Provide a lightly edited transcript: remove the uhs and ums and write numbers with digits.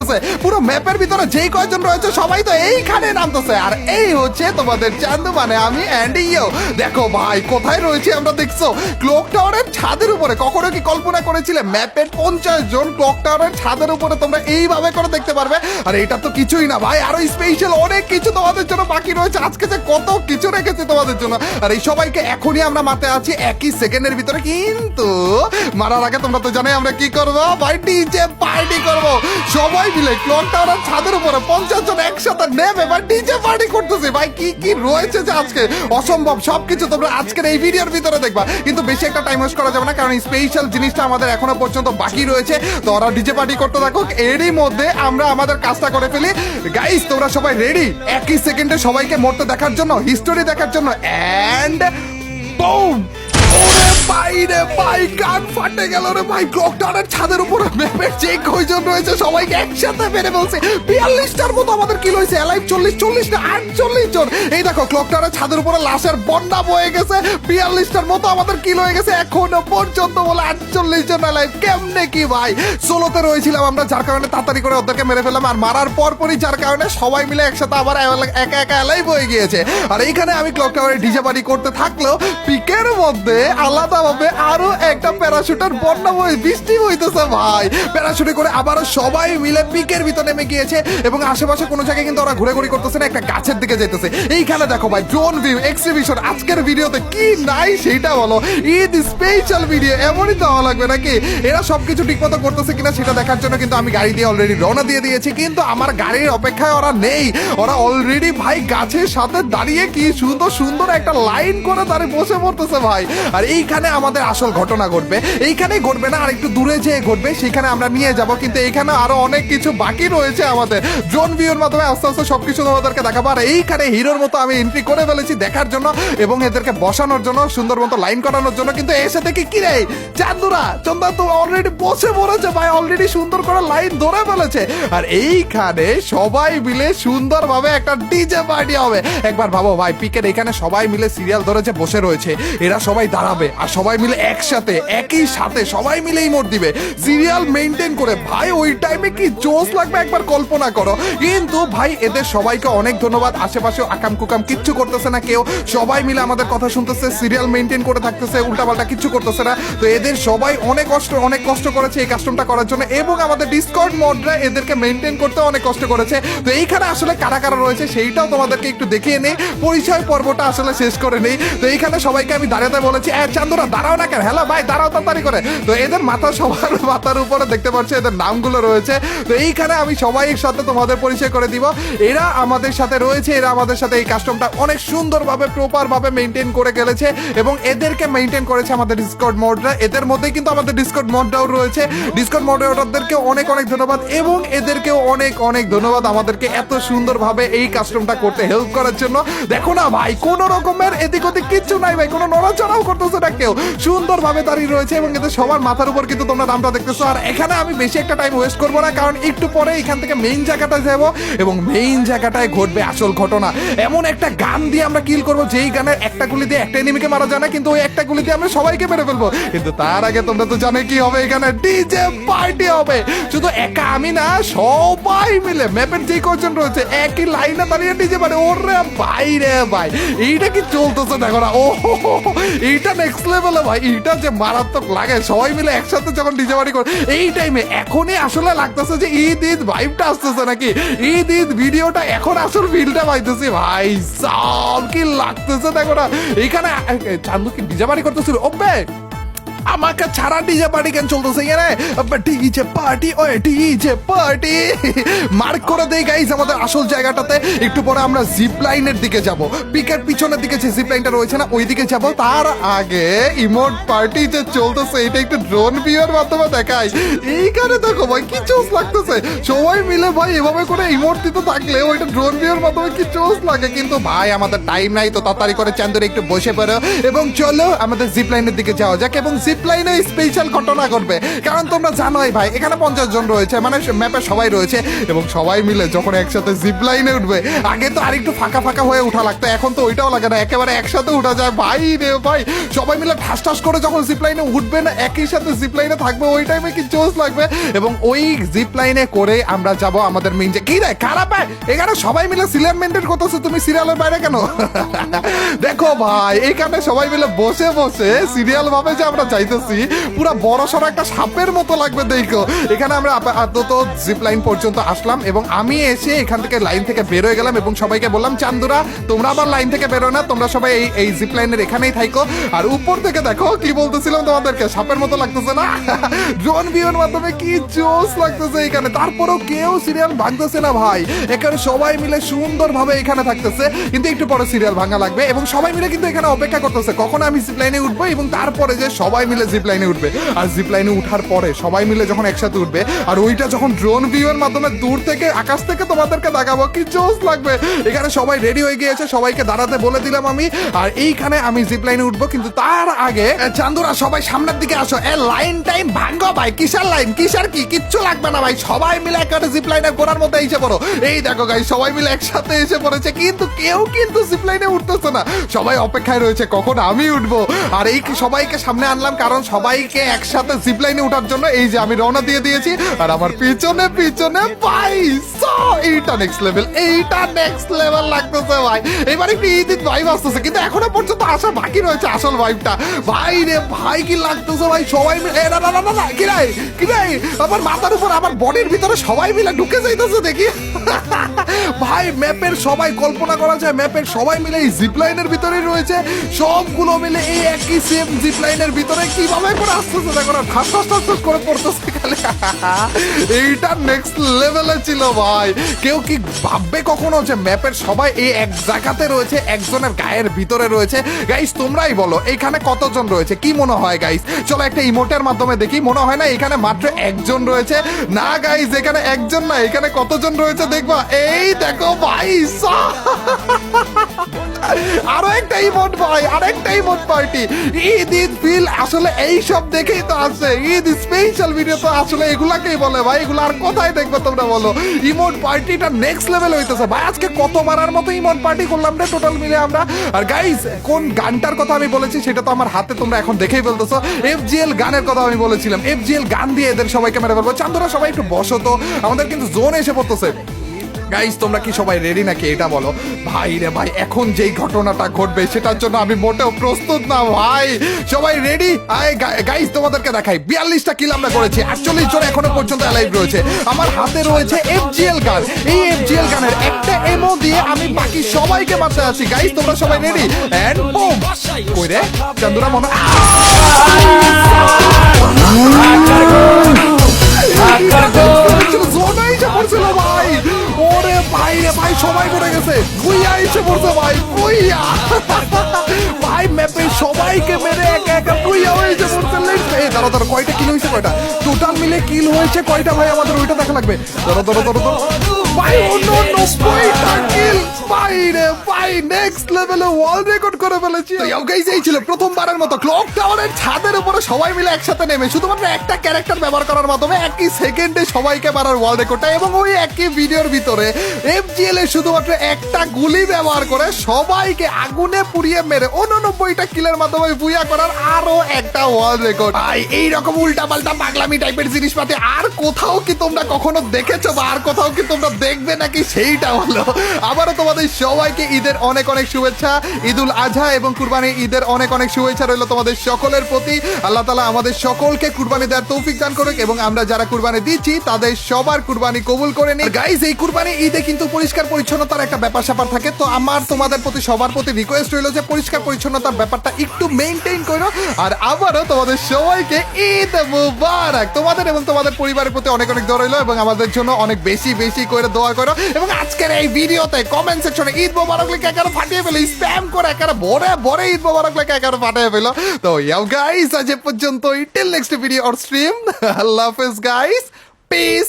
করতেছে। পুরো ম্যাপের ভিতরে যেই কয়জন রয়েছে সবাই তো এইখানে নামতেছে। আর এই হচ্ছে তোমাদের চান্দু, মানে আমি অ্যান্ডি ইয়ো। দেখো ভাই কোথায় রয়েছে আমরা, দেখছো ক্লক টাওয়ারের ছাদের উপরে। কখনো কি কল্পনা করেছিলে ম্যাপের 50 জন ক্লক টাওয়ারের ছাদের উপরে তোমরা এইভাবে করে দেখতে পারবে? আর এটা তো কিছুই না ভাই, আরো স্পেশাল অনেক কিছু তোমাদের জন্য বাকি রয়েছে। আজকে যে কত কিছু রেখেছি তোমাদের জন্য। আর এই সবাইকে এখনই আমরা মারতে আছি একই সেকেন্ডের ভিতরে, কিন্তু মারার আগে তোমরা তো জানোই আমরা কি করবো ভাই, ডিজে পার্টি করবো। সবাই মিলে ক্লক টাওয়ারের ছাদের উপরে 50 জন একসাথে নেমে ভাই ডিজে পার্টি করতেছি। ভাই কি কি রয়েছে যে আজকে অসম্ভব সবকিছু তোমরা আজকের এই ভিডিওর ভিতরে দেখবা। কিন্তু বেশি একটা টাইম ওয়েস্ট করা যাবে না, কারণ স্পেশাল জিনিসটা আমাদের এখনো পর্যন্ত বাকি রয়েছে। তো ওরা ডিজে পার্টি করতে থাকুক, এরই মধ্যে আমরা আমাদের কাজটা করে ফেলি। গাইস তোমরা সবাই রেডি একই সেকেন্ডে সবাইকে মরতে দেখার জন্য, হিস্টোরি দেখার জন্য? And boom! ওরে ভাই রে ভাই, কান ফাটে গেল রে ভাই। ক্লক টাওয়ারের ছাদের উপরে ম্যাপের যে কয়জন রয়েছে সবাইকে একসাথে মেরে ফেলছে। 42টার মতো আমাদের কিল হয়েছে। অ্যালাইভ 40 না 48 জন। এই দেখো ক্লক টাওয়ারের ছাদের উপরে লাশের বন্যা বয়ে গেছে। 42টার মতো আমাদের কিল হয়ে গেছে এখনো পর্যন্ত, বলে 48 জন অ্যালাইভ। কেমনে কি ভাই, সোলোতে রয়েছিলাম আমরা, যার কারণে তাড়াতাড়ি করে ওদেরকে মেরে ফেললাম। আর মারার পরপরই যার কারণে সবাই মিলে একসাথে আবার একা একা অ্যালাইভ হয়ে গিয়েছে। আর এইখানে আমি ক্লক টাওয়ারে ডিজে পার্টি করতে থাকলেও পিকের মধ্যে আলাদাভাবে আরো একটা প্যারাশুটের বন্যা বৃষ্টি হইতেছে ভাই। প্যারাশুটে করে আবারও সবাই মিলে পিকের ভিতরে নেমে গিয়েছে এবং আশেপাশে কোনো জায়গায় কিন্তু ওরা ঘুরে করতেছে না, একটা গাছের দিকে যেতেছে। এইখানে দেখো ভাই ড্রোন ভিউ এক্সিবিশন। আজকের ভিডিওতে কি নাই সেটা বলো, ঈদ স্পেশাল ভিডিও, এমনই তো হওয়া লাগবে নাকি? এরা সবকিছু ঠিক মতো করতেছে কিনা সেটা দেখার জন্য কিন্তু আমি গাড়ি দিয়ে অলরেডি রওনা দিয়ে দিয়েছি, কিন্তু আমার গাড়ির অপেক্ষায় ওরা নেই। ওরা অলরেডি ভাই গাছের সাথে দাঁড়িয়ে কি সুন্দর সুন্দর একটা লাইন করে দাঁড়িয়ে বসে পড়তেছে ভাই। আর এইখানে আমাদের আসল ঘটনা ঘটবে, এইখানেই ঘটবে না, আর একটু দূরে যেয়ে ঘটবে, সেখানে আমরা নিয়ে যাব। কিন্তু এইখানে আরো অনেক কিছু বাকি রয়েছে আমাদের। ড্রোন ভিউর মাধ্যমে আস্তে আস্তে সবকিছু তোমাদেরকে দেখাবো। আর এইখানে হিরোর মতো আমি এন্ট্রি করে ফেলেছি দেখার জন্য এবং এদেরকে বসানোর জন্য, সুন্দর মতো লাইন করানোর জন্য। কিন্তু এসে দেখি কি রে চান্দুরা, চন্দা তো অলরেডি বসে পড়েছে ভাই, অলরেডি সুন্দর করে লাইন ধরে ফেলেছে। আর এইখানে সবাই মিলে সুন্দরভাবে একটা ডিজে পার্টি হবে। একবার ভাবো ভাই, পিকের এখানে সবাই মিলে সিরিয়াল ধরে যে বসে রয়েছে, এরা সবাই দাঁড়াবে আর সবাই মিলে একসাথে একই সাথে সবাই মিলে ইমোট দিবে সিরিয়াল মেইনটেইন করে। ভাই ওই টাইমে কি জোশ লাগবে একবার কল্পনা করো। কিন্তু ভাই এদের সবাইকে অনেক ধন্যবাদ। আশেপাশে আকাম কুকাম কিচ্ছু করতেছে না কেউ, সবাই মিলে আমাদের কথা শুনতেছে, সিরিয়াল মেইনটেইন করে থাকতেছে, উল্টাপাল্টা কিচ্ছু করতেছে না। তো এদের সবাই অনেক কষ্ট করেছে এই কাস্টমটা করার জন্য, এবং আমাদের ডিসকর্ড মডরা এদেরকে মেইনটেইন করতে অনেক কষ্ট করেছে। তো এইখানে আসলে কারা কারা রয়েছে সেইটাও তোমাদেরকে একটু দেখিয়ে নেই, পরিচয় পর্বটা আসলে শেষ করে নেই। তো এইখানে সবাইকে আমি দাঁড়াতে বলেছি, চান্দুরা দাঁড়াও না কেন, হ্যালো ভাই দাঁড়াও তাড়াতাড়ি করে। তো এদের মাথা সবার মাথার উপরে দেখতে পাচ্ছ এদের নামগুলো রয়েছে। তো এইখানে আমি সবাইয়ের সাথে তোমাদের পরিচয় করে দিব। এরা আমাদের সাথে রয়েছে, এরা আমাদের সাথে এই কাস্টমটা অনেক সুন্দরভাবে প্রপার ভাবে মেইনটেইন করে গেলেছে এবং এদেরকে মেইনটেইন করেছে আমাদের ডিসকর্ড মডরা। এদের মধ্যে কিন্তু আমাদের ডিসকর্ড মডরাও রয়েছে। ডিসকর্ড মডারেটরদেরকে অনেক ধন্যবাদ এবং এদেরকেও অনেক ধন্যবাদ আমাদেরকে এত সুন্দরভাবে এই কাস্টমটা করতে হেল্প করার জন্য। দেখো না ভাই, কোন রকমের এদিক ওদিক কিচ্ছু নাই ভাই, কোনো নড়াচড়াও করতেছে না কেউ, সুন্দরভাবে দাঁড়িয়ে রয়েছে এবং এদের সবার মাথার উপর কিন্তু তোমরা নামটা দেখতেছো। আর এখানে আমি বেশি একটা টাইম ওয়েস্ট করবো না, কারণ একটু পরে এখান থেকে মেইন জায়গাটায় যাবো এবং মেইন জায়গাটায় ঘটবে আসল ঘটনা। এমন একটা গান দিয়ে আমরা কিল করবো যেই গানের একটা গুলি দিয়ে একটা এনিমিকে মারা যায় না, কিন্তু ওই একটা গুলি দিয়ে আমরা সবাইকে মেরে ফেলবো। কিন্তু তার আগে তোমরা তো জানো কি হবে, এখানে ডিজে পার্টি হবে। শুধু একা আমি না, সবাই মিলে ম্যাপের যে কজন রয়েছে একই লাইনে দাঁড়িয়ে ডিজে পার্টি। ওরে ভাই রে ভাই, এইটা কি চলতেছে দেখো না, ও এইটা নেক্সট লেভেলে ভাই, এইটা যে মারাত্মক লাগে সবাই মিলে একসাথে যখন ডিজে পার্টি করে এই টাইমে। এখনই আসলে লাগতেছে যে ঈদ ভাইবটা আসতেছে নাকি, ঈদ ভিডিওটা এখন আসল ফিলটা পাইতেছি ভাই। সব কি লাগতেছে দেখো না। এইখানে চান্দু কি ডিজে পার্টি করতেছিল, ওবে আমাকে ছাড়া ডিজে পার্টি কেন চলতেছে এখানে? ডিজে পার্টি, ওই ডিজে পার্টি মার্ক করে দেই গাইস আমাদের আসল জায়গাটাতে। একটু পরে আমরা জিপ লাইনের দিকে যাব, পিকের পিছনের দিকে যে জিপ লাইনটা রয়েছে না ওই দিকে যাব। তার আগে ইমোট পার্টি যে চলতেছে এটা একটু ড্রোন ভিউর মাধ্যমে দেখাই। এইখানে দেখো ভাই কি চোস লাগতেছে, সবাই মিলে ভাই এভাবে করে ইমোট দিতে থাকলে ওইটা ড্রোন ভিউর মাধ্যমে কি চোস লাগে। কিন্তু ভাই আমাদের টাইম নাই, তো তাড়াতাড়ি করে চান্দুরে একটু বসে পড়ো এবং চলো আমাদের জিপ লাইনের দিকে যাওয়া যাক। এবং জিপ জিপলাইনে স্পেশাল ঘটনা ঘটবে, কারণ তোমরা জানোই ভাই এখানে 50 জন রয়েছে, মানে ম্যাপে সবাই রয়েছে এবং সবাই মিলে যখন একসাথে জিপলাইনে উঠবে, আগে তো আরেকটু ফাঁকা ফাঁকা হয়ে উঠা লাগতো, এখন তো ওইটাও লাগে না, একেবারে একসাথে উঠা যায় ভাই রে ভাই। সবাই মিলে ঠাস ঠাস করে যখন জিপলাইনে উঠবে না, একই সাথে জিপলাইনে থাকবে, ওই টাইমে কি জোশ লাগবে। এবং ওই জিপলাইনে করে আমরা যাব আমাদের মেইন যে কি রে খারাপ। এখানে সবাই মিলে সিরিয়াল মেনটেন করতেছো, তুমি সিরিয়ালের বাইরে কেন? দেখো ভাই এখানে সবাই মিলে বসে বসে সিরিয়াল ভাবে যে আমরা চাইতেছি, পুরো বড় সড়ো একটা সাপের মতো লাগবে। দেখো এখানে আমরা আপাতত জিপ লাইন পর্যন্ত আসলাম এবং আমি এসে এখান থেকে লাইন থেকে বের হয়ে গেলাম এবং সবাইকে বললাম চান্দুরা তোমরা আবার লাইন থেকে বেরো না, তোমরা সবাই এই জিপ লাইনের এখানেই থাইকো। আর উপর থেকে দেখো কি বলতেছিলাম তোমাদেরকে, সাপের মতো লাগতেছে না? ড্রোন ভিউর মাধ্যমে কি জোস লাগতেছে এখানে। তারপরেও কেউ সিরিয়াল ভাঙতেছে না ভাই, এখানে সবাই মিলে সুন্দরভাবে এখানে থাকতেছে। কিন্তু একটু পরে সিরিয়াল ভাঙা লাগবে এবং সবাই মিলে কিন্তু এখানে অপেক্ষা করতেছে কখন আমি জিপ লাইনে উঠবো এবং তারপরে যে সবাই মিলে জিপ লাইনে উঠবে। আর জিপ লাইনে উঠার পরে সবাই মিলে যখন একসাথে উঠবে আর ওইটা যখন ড্রোন ভিউয়ের মাধ্যমে দূর থেকে আকাশ থেকে তোমাদেরকে দেখাবো, কি জোস লাগবে। এখানে সবাই রেডি হয়ে গিয়েছে, সবাইকে দাঁড়াতে বলে দিলাম আমি। আর এইখানে আমি জিপ লাইনে উঠবো, কিন্তু তার আগে চান্দুরা সবাই সামনের দিকে আসো। লাইন টাইম ভাঙ্গো ভাই, কিসের লাইন কিসের কি, কিচ্ছু লাগবে না ভাই, সবাই মিলে একটা জিপ লাইনে গোড়ার মধ্যে এসে পড়ো। এই দেখো গাই সবাই মিলে একসাথে এসে পড়েছে, কিন্তু কেউ কিন্তু জিপ লাইনে উঠতেছে না, সবাই অপেক্ষায় রয়েছে কখন আমি উঠবো। আর এই সবাইকে সামনে আনলাম কারণ সবাইকে একসাথে জিপ লাইনে উঠার জন্য। এই যে আমি রওনা দিয়ে দিয়েছি আর আমার পিছনে পিছনে ভাই এইটা নেক্সট লেভেল, এইটা নেক্সট লেভেল লাগতেছে ভাই। এবার একটু ঈদ ভাইব আসতেছে, কিন্তু এখনো পর্যন্ত আসা বাকি রয়েছে আসল ভাইবটা। ভাই রে ভাই কি লাগতেছে ভাই, সবাই মিলে না না না না কি রে কি রে, আমার মাথার উপর আমার বডির ভিতরে সবাই মিলে ঢুকে যাইতেছে দেখি। ভাই ম্যাপের সবাই কল্পনা করা যায়, ম্যাপের সবাই মিলে এই জিপ লাইনের ভিতরে রয়েছে, সবগুলো মিলে এই একই সেম জিপ লাইনের ভিতরে কিভাবে করে আসতেছে দেখো না, ঠাস ঠাস ঠাস ঠাস করে পড়তেছে খালি। এইটা নেক্সট লেভেলে ছিল ভাই। কেউ কি ভাববে কখনো যে ম্যাপের সবাই এই এক জায়গাতে রয়েছে, একজনের গায়ের ভিতরে রয়েছে? গাইস তোমরাই বলো এখানে কতজন রয়েছে, কি মনে হয় গাইস? চলো একটা ইমোটের মাধ্যমে দেখি। মনে হয় না এখানে মাত্র একজন রয়েছে? না গাইস এখানে একজন না, এখানে কতজন রয়েছে দেখবা। এই দেখো ভাই আরো একটা ইমোট ভাই, আরেকটা emote party. Eid Eid feel আসলে এই সব দেখেই তো আছে, ঈদ স্পেশাল ভিডিও তো আসলে এগুলাকেই বলে ভাই। এগুলো আর কোথায় দেখবে তোমরা বলো? ইমোট পার্টিটা নেক্সট লেভেল হইতেছে ভাই। আজকে কতবারের মতো ইমোট পার্টি করলাম রে টোটাল মিলে আমরা। আর গাইস কোন গানটার কথা আমি বলেছি সেটা তো আমার হাতে তোমরা এখন দেখেই ফেলতেছো। FGL গানের কথা আমি বলেছিলাম, FGL গান দিয়ে এদের সবাইকে মেরে ফেলবো। চান্দুরা সবাই একটু বসো তো, আমাদের কিন্তু জোন এসে পড়তেছে। গাইস তোমরা কি সবাই রেডি নাকি এটা বলো? ভাই রে ভাই এখন যেই ঘটনাটা ঘটবে সেটার জন্য আমি মোটেও প্রস্তুত না ভাই। সবাই রেডি? গাইস তোমাদেরকে দেখাই 42টা কিল আমরা করেছি, 48 জন এখনো পর্যন্ত অ্যালাইভ রয়েছে। আমার হাতে রয়েছে FGL গান, এই FGL গানের একটা এমও দিয়ে আমি বাকি সবাইকে মারতে আছি। গাইস তোমরা সবাই রেডি? And broom. কই রে চান্দুরা মনে জোনাই যে পড়ছিল ভাই। ওরে ভাই রে ভাই সবাই পড়ে গেছে, ভুইয়া এসে পড়ছে ভাই, ভুইয়া ভাই ম্যাপে সবাইকে মেরে একা একা ভুইয়া হয়েছে পড়ছে। এই ধরো ধরো কয়টা কিল হয়েছে, কয়টা টোটাল মিলে কিল হয়েছে কয়টা ভাই আমাদের ওইটা দেখা লাগবে। ধরো ধরো ধরো ধরো ভাই, অন্য 90টা কিল ভাই রে ভাই, নেক্সট লেভেলে ওয়ার্ল্ড রেকর্ড করে ফেলেছি। গাইস এই ছিল প্রথমবারের মতো ক্লক টাওয়ারের ছাদের উপরে সবাই মিলে একসাথে নেমে শুধুমাত্র একটা ক্যারেক্টার ব্যবহার করার মাধ্যমে একই সেকেন্ডে সবাইকে মারার ওয়ার্ল্ড রেকর্ডটা, এবং ওই একই ভিডিওর ভিতরে FGL এ শুধুমাত্র একটা গুলি ব্যবহার করে সবাইকে আগুনে পুড়িয়ে মেরে 89টা কিলের মাধ্যমে বুইয়া করার আরো একটা ওয়ার্ল্ড রেকর্ড। ভাই এইরকম উল্টা পাল্টা পাগলামি টাইপের জিনিসপাতি আর কোথাও কি তোমরা কখনো দেখেছো বা আর কোথাও কি তোমরা দেখবে নাকি সেইটা হলো। আবারও তোমাদের সবাইকে ঈদের অনেক অনেক শুভেচ্ছা, ঈদুল আজহা এবং কুরবানি ঈদের অনেক অনেক শুভেচ্ছা রইল তোমাদের সকলের প্রতি। আল্লাহ তাআলা আমাদের সকলকে কুরবানি দেওয়ার তৌফিক দান করুক এবং আমরা যারা কুরবানি দিচ্ছি তাদের সবার কুরবানি কবুল করে নিই। গাইস এই কুরবানি ঈদে কিন্তু পরিষ্কার পরিচ্ছন্নতার একটা ব্যাপার স্যাপার থাকে, তো আমার তোমাদের প্রতি সবার প্রতি রিকোয়েস্ট রইল যে পরিষ্কার পরিচ্ছন্নতার ব্যাপারটা একটু মেইনটেইন করো। আর আবারও তোমাদের সবাইকে ঈদ মুবারক। তোমাদের এবং তোমাদের পরিবারের প্রতি অনেক অনেক দোয়া রইল এবং আমাদের জন্য অনেক বেশি বেশি করে দোয়া করো। এবং আজকের এই ভিডিওতে কমেন্ট সেকশনে ঈদ মুবারক লিখে একারে ফাটিয়ে ফেলো, স্প্যাম করে একারে ভরে ভরে ঈদ মুবারক লিখে একারে ফাটিয়ে ফেলো। তো ইয়াও গাইস আজ এ পর্যন্তই, till next video or stream, আল্লাহ হাফেজ গাইস, পিস।